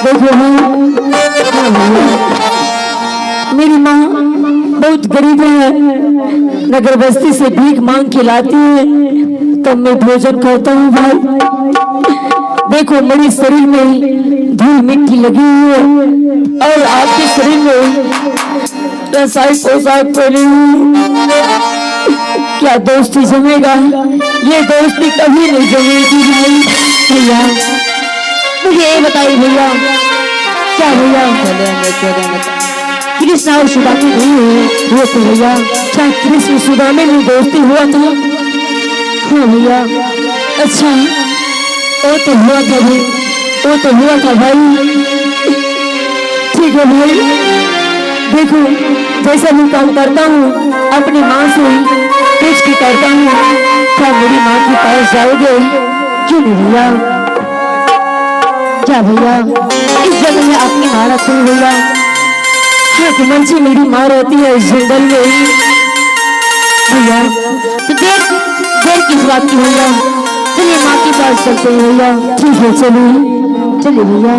देखो मेरी माँ बहुत गरीब है, नगर बस्ती से भीख मांग के लाती है तब मैं भोजन करता हूँ भाई। देखो मेरे शरीर में धूल मिट्टी लगी हुई है और आपके शरीर में रसाई पोशाक पहनी हुई। क्या दोस्ती जमेगा? ये दोस्ती कभी नहीं जमेगी भाई। भैया मुझे ये बताइए भैया, क्या भैया कृष्ण और सुदामे नहीं हुए थे भैया? क्या कृष्ण सुदामे में दोस्ती हुआ था? हाँ भैया। अच्छा वो तो हुआ था भाई, वो तो हुआ था भाई। ठीक है भाई, देखो जैसा भी काम करता हूँ अपनी माँ से पूछ के करता हूँ। क्या मेरी माँ के पास जाओगे? क्यों नहीं भैया? क्या भैया इस जगह में आपकी माँ रहती है भैया? हाँ कुमन से मेरी माँ रहती है इस जंगल में भैया। तो देर किस बात की भैया? चलिए माँ के पास चलते हैं भैया। ठीक है चलिए चलिए भैया।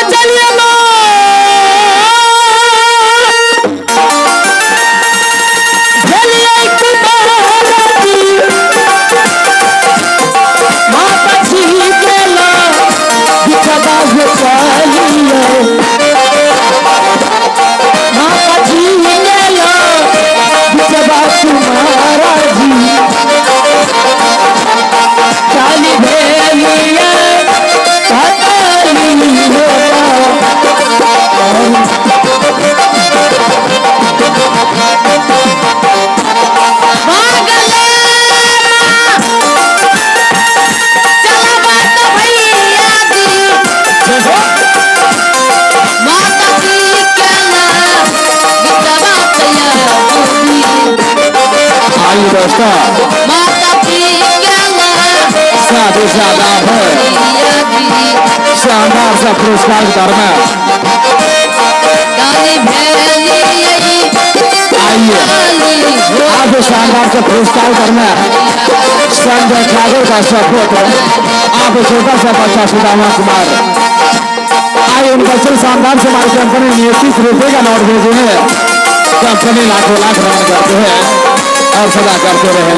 चलिए साधु साधा है शानदार सा पुरस्कार करना। आइए आप शानदार से पुरस्कार करना। संजय ठाकुर का सपुत्र आप छोटा सा बच्चा सुदामा कुमार। आइए उन बच्चे शानदार से हमारी कंपनी ने 30 रुपए का नोट भेजे हैं। कंपनी लाखों लाख रन करते हैं और सदा करते रहे।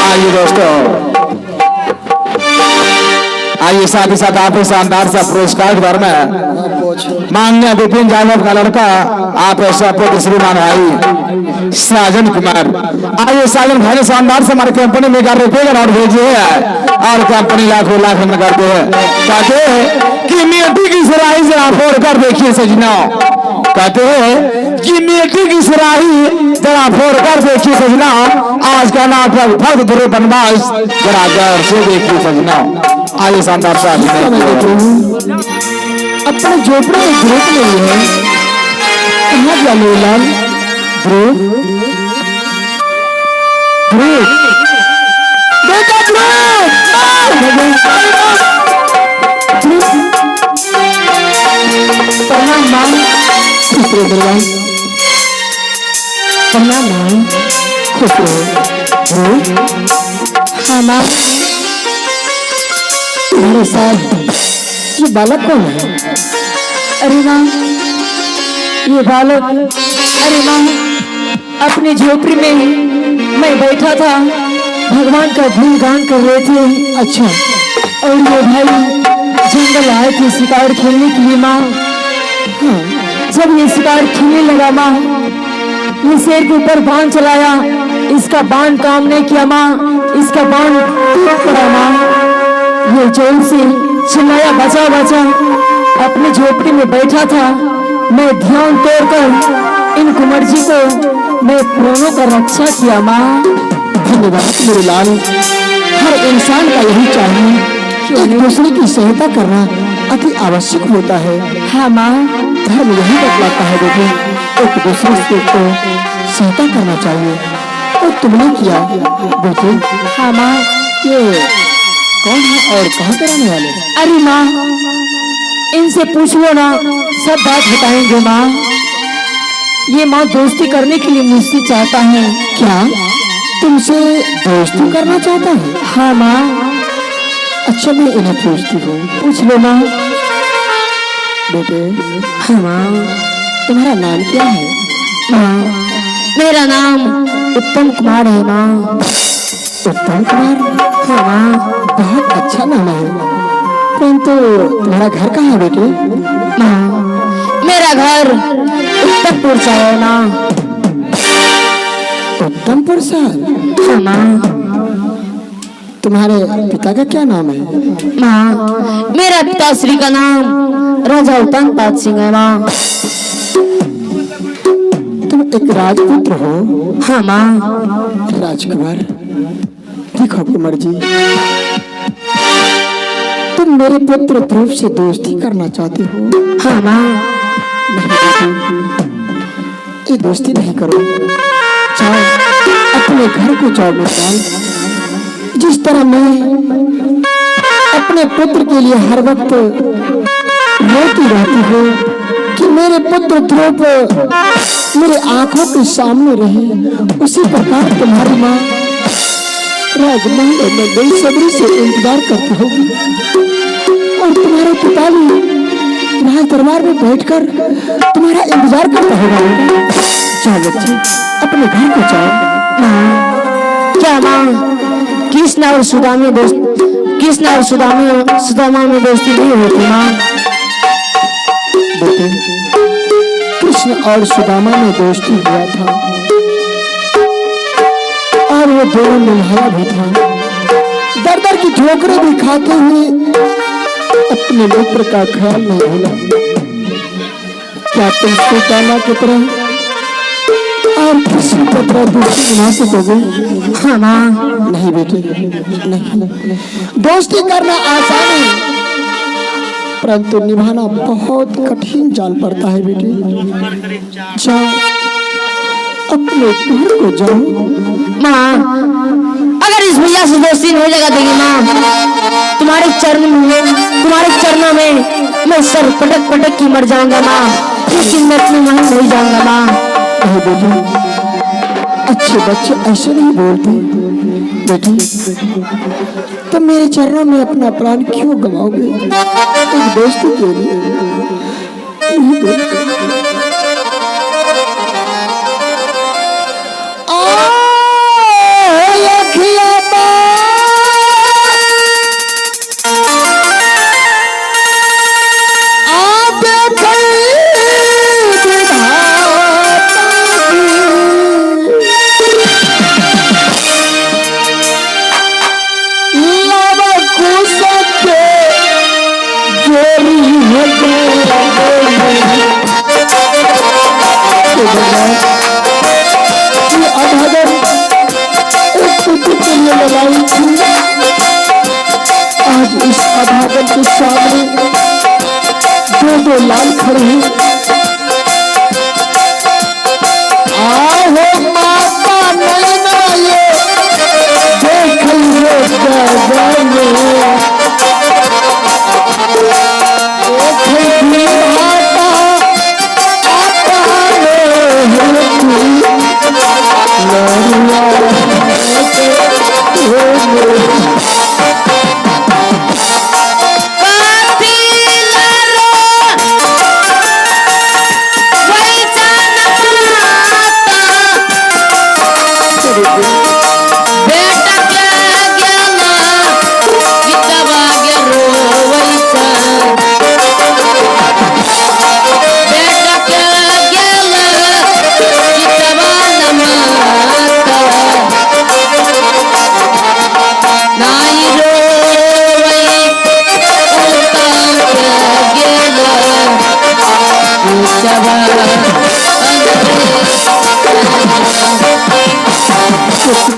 आइए दोस्तों, आइए साथ ही साथ आप शानदार सा पुरस्कार घर में माननीय विपिन यादव का लड़का आप सपुत्र श्रीमान भाई साजन कुमार। आइए साजन भाई ने शानदार से हमारी कंपनी में 11 रुपए का नोट भेजे है और कंपनी लाखों लाख रन करते हैं। कहते हैं कि मिट्टी की सुराही से आप फोड़ कर देखिए सजना। कहते हैं कि मिट्टी की सुराही जरा फोड़ कर देखिए सजना। आज का नाटक भक्त बुरे बनवास जरा गौर से देखिए सजना। आइए शानदार सा अपने झोपड़े में ध्रुव नहीं है। कहाँ गया लोलाल? ध्रुव ध्रुव बेटा ध्रुव प्रणाम माँ। खुश रहो दरबार, प्रणाम माँ। खुश रहो ध्रुव। हाँ माँ। मेरे साथ ये बालक कौन है? अरे माँ ये बालक, अरे माँ अपनी झोपड़ी में मैं बैठा था, भगवान का गुणगान कर रहे थे। अच्छा, और ये भाई जंगल आए थे शिकार खेलने के लिए माँ। हाँ, जब ये शिकार खेलने लगा माँ ये शेर के ऊपर बाण चलाया, इसका बाण काम नहीं किया माँ, इसका बाण टूट पड़ा माँ। ये जोर से चिल्लाया, बचा बचा। अपनी झोपड़ी में बैठा था, मैं ध्यान तोड़कर इन कुंवर जी को मैं प्राणों का रक्षा किया माँ। धन्यवाद मेरे लाल। हर इंसान का यही चाहिए कि एक दूसरे की सहायता करना अति आवश्यक होता है। हाँ माँ, धर्म यही बतलाता है बेटे, एक दूसरे से को सहायता करना चाहिए और तुमने किया बेटे। हाँ माँ। ये कौन है और कहाँ के रहने वाले? अरे माँ, इनसे पूछ लो ना, सब बात बताएंगे माँ। ये माँ दोस्ती करने के लिए मुझसे चाहता है। क्या तुमसे दोस्ती करना चाहता है? हाँ माँ। अच्छा मैं इन्हें पूछती हूँ। पूछ लो माँ। बेटे हाँ माँ। तुम्हारा नाम क्या है? माँ, मेरा नाम उत्तम कुमार है माँ। उत्तम कुमार? हाँ माँ। बहुत अच्छा नाम है, परंतु तुम्हारा घर कहाँ है बेटे? माँ, मेरा घर उत्तमपुर सा है माँ। उत्तमपुर सा? हाँ माँ। तुम्हारे पिता का क्या नाम है? माँ, मेरा पिताश्री का नाम राजा उत्तम पाद सिंह है माँ। तुम एक राजपुत्र हो? हाँ माँ। राजकुमार, देखो कुंवर जी, तुम मेरे पुत्र ध्रुव से दोस्ती करना चाहते हो? हाँ माँ। नहीं बेटी, ये दोस्ती नहीं करो। जाओ अपने घर को जाओ मिसाल। जिस तरह मैं अपने पुत्र के लिए हर वक्त रोती रहती हूँ कि मेरे पुत्र ध्रुव मेरे आंखों के सामने रहे, उसी प्रकार तुम्हारी माँ राजमहल में बेसब्री से इंतजार करती होगी और तुम्हारे पिता भी राज दरबार में बैठकर तुम्हारा इंतजार करता होगा। जाओ बच्चे अपने घर को जाओ। क्या माँ, कृष्ण और सुदामा में दोस्ती नहीं होती माँ? बेटे कृष्ण और सुदामा में दोस्ती हुआ था और वो दोनों निभाया भी था। दर दर की ठोकरें भी खाते हुए अपने मित्र का ख्याल नहीं भूला। क्या तुम सुदामा की तरह और कृष्ण की तरह दोस्ती बना सकोगे? हाँ माँ। नहीं बेटे नहीं, दोस्ती करना आसान है परंतु निभाना बहुत कठिन जान पड़ता है बेटे। जाओ अपने घर को जाओ। माँ, अगर इस भैया से दोस्ती नहीं लगा देगी माँ, तुम्हारे चरणों में मैं सर पटक पटक की मर जाऊंगा माँ, लेकिन मैं अपने वहां नहीं जाऊंगा माँ। नहीं बेटे, अच्छे बच्चे ऐसे नहीं बोलते बेटी। तुम मेरे चरणों में अपना प्राण क्यों गवाओगे एक दोस्ती के लिए? नहीं बेटे। आज इस अभागन के सामने दो लाल खड़े हैं। आओ माता नैना ये देखिए गगन जवान